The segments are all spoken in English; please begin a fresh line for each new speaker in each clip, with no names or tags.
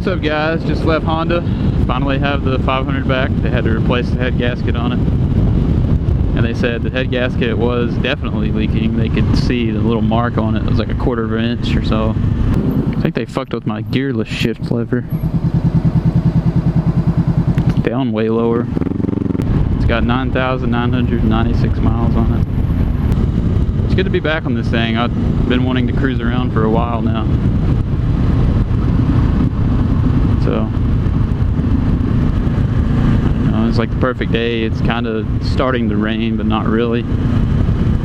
What's up guys, just left Honda. Finally have the 500 back. They had to replace the head gasket on it. And they said the head gasket was definitely leaking. They could see the little mark on it. It was like a 1/4 of an inch or so. I think they fucked with my gearless shift lever. It's down way lower. It's got 9,996 miles on it. It's good to be back on this thing. I've been wanting to cruise around for a while now. So, it's like the perfect day. It's kind of starting to rain, but not really.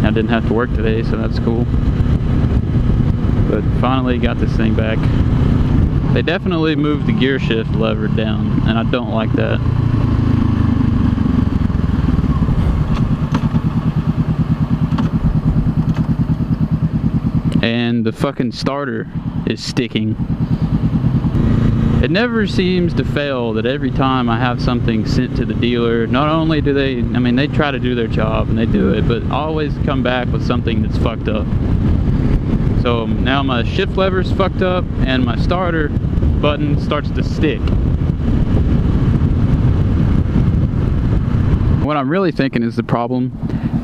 I didn't have to work today, so that's cool. But finally got this thing back. They definitely moved the gear shift lever down, and I don't like that. And the fucking starter is sticking. It never seems to fail that every time I have something sent to the dealer, not only do they, I mean, they try to do their job and they do it, but always come back with something that's fucked up. So now my shift lever's fucked up and my starter button starts to stick. What I'm really thinking is the problem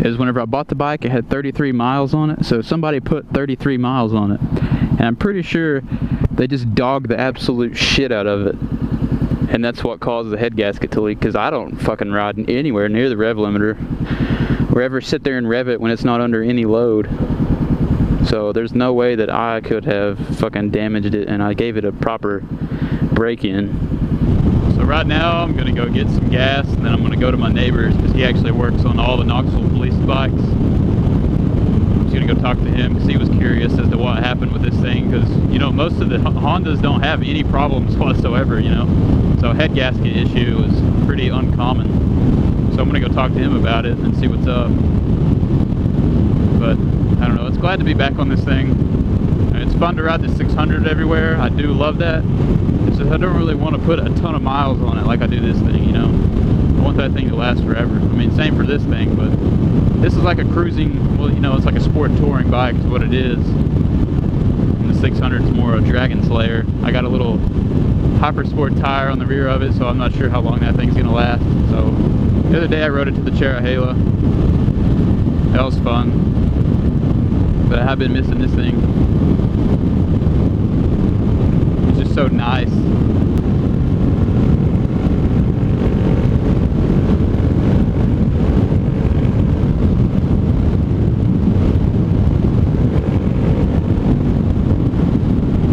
is whenever I bought the bike, it had 33 miles on it. So somebody put 33 miles on it. And I'm pretty sure they just dogged the absolute shit out of it. And that's what caused the head gasket to leak, because I don't fucking ride anywhere near the rev limiter or ever sit there and rev it when it's not under any load. So there's no way that I could have fucking damaged it, and I gave it a proper break-in. So right now I'm gonna go get some gas, and then I'm gonna go to my neighbor's, because he actually works on all the Knoxville police bikes. I'm just gonna go talk to him because he was curious as to what happened with this thing, because you know, most of the Hondas don't have any problems whatsoever, you know, so head gasket issue is pretty uncommon. So I'm gonna go talk to him about it and see what's up. But I don't know, it's glad to be back on this thing. It's fun to ride the 600 everywhere. I do love that. It's just I don't really want to put a ton of miles on it like I do this thing, you know. I want that thing to last forever. I mean, same for this thing, but this is like a cruising, well, you know, it's like a sport touring bike is what it is. And the 600 is more a Dragon Slayer. I got a little Hyper Sport tire on the rear of it, so I'm not sure how long that thing's gonna last. So the other day I rode it to the Cherahela. That was fun. But I have been missing this thing. It's just so nice.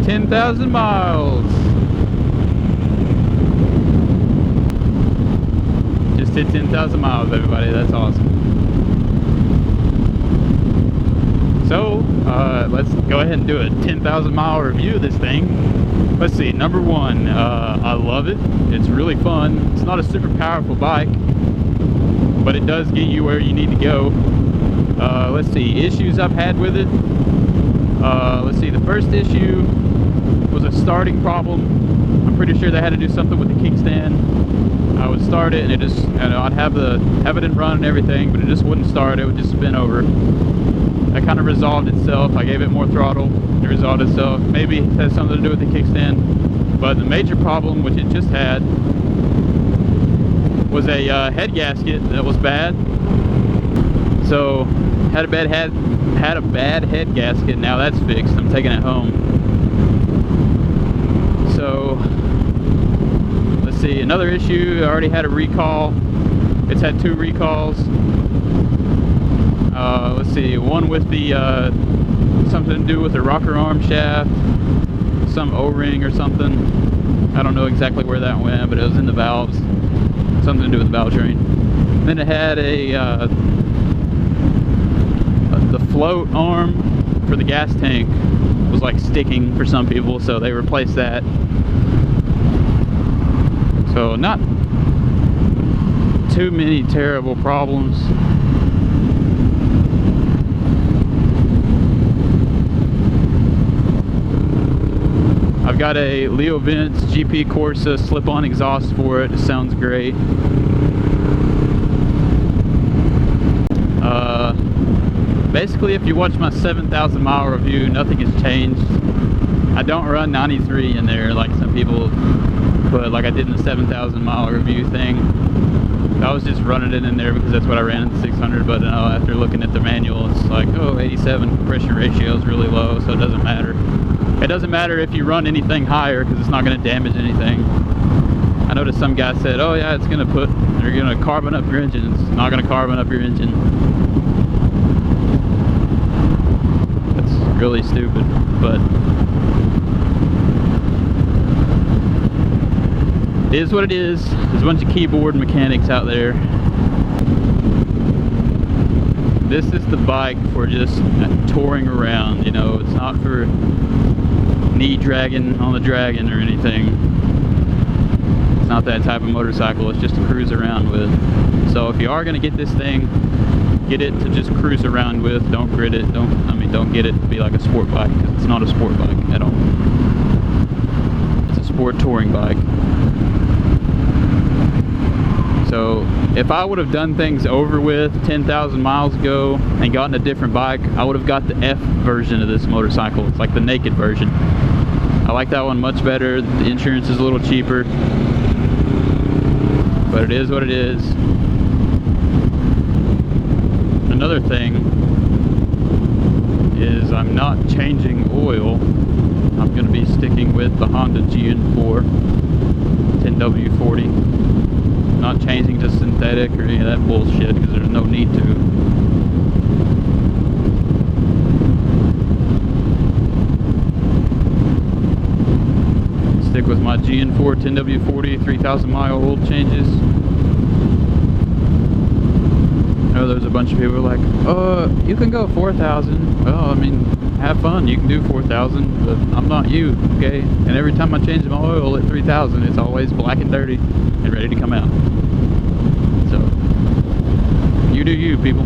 $10,000 miles. Just hit 10,000 miles, everybody. That's awesome. So, let's go ahead and do a 10,000 mile review of this thing. Let's see, number one, I love it. It's really fun. It's not a super powerful bike, but it does get you where you need to go. Let's see, issues I've had with it. Let's see, the first issue was a starting problem. I'm pretty sure they had to do something with the kickstand. I would start it and it just, you know, I'd have it in run and everything, but it just wouldn't start. It would just spin over. That kind of resolved itself. I gave it more throttle. It resolved itself. Maybe it has something to do with the kickstand. But the major problem, which it just had, was a head gasket that was bad. So had a bad head gasket. Now that's fixed. I'm taking it home. So let's see. Another issue. I already had a recall. It's had 2 recalls. Let's see, one with the something to do with the rocker arm shaft, some O-ring or something. I don't know exactly where that went, but it was in the valves, something to do with the valve train. And then it had the float arm for the gas tank was like sticking for some people, so they replaced that. So not too many terrible problems. I've got a Leo Vince GP Corsa slip-on exhaust for it. It sounds great. Basically, if you watch my 7,000 mile review, nothing has changed. I don't run 93 in there like some people put, like I did in the 7,000 mile review thing. I was just running it in there because that's what I ran in the 600, but after looking at the manual, it's like, oh, 87 compression ratio is really low, so it doesn't matter. It doesn't matter if you run anything higher because it's not going to damage anything. I noticed some guy said, oh yeah, it's going to put, you're going to carbon up your engine. It's not going to carbon up your engine. That's really stupid, but it is what it is. There's a bunch of keyboard mechanics out there. This is the bike for just touring around, you know. It's not for knee dragging on the dragon or anything. It's not that type of motorcycle. It's just to cruise around with. So if you are going to get this thing, get it to just cruise around with. Don't grid it. Don't get it to be like a sport bike, because it's not a sport bike at all. It's a sport touring bike. So if I would have done things over with 10,000 miles ago and gotten a different bike, I would have got the F version of this motorcycle. It's like the naked version. I like that one much better. The insurance is a little cheaper, but it is what it is. Another thing is I'm not changing oil. I'm going to be sticking with the Honda GN4 10W40. Not changing to synthetic or any of that bullshit because there's no need to. Stick with my GN4 10W40 3,000 mile oil changes. I know there's a bunch of people like, oh, you can go 4,000. Well, I mean, have fun, you can do 4,000, but I'm not you, okay? And every time I change my oil at 3,000, it's always black and dirty and ready to come out. So, you do you, people.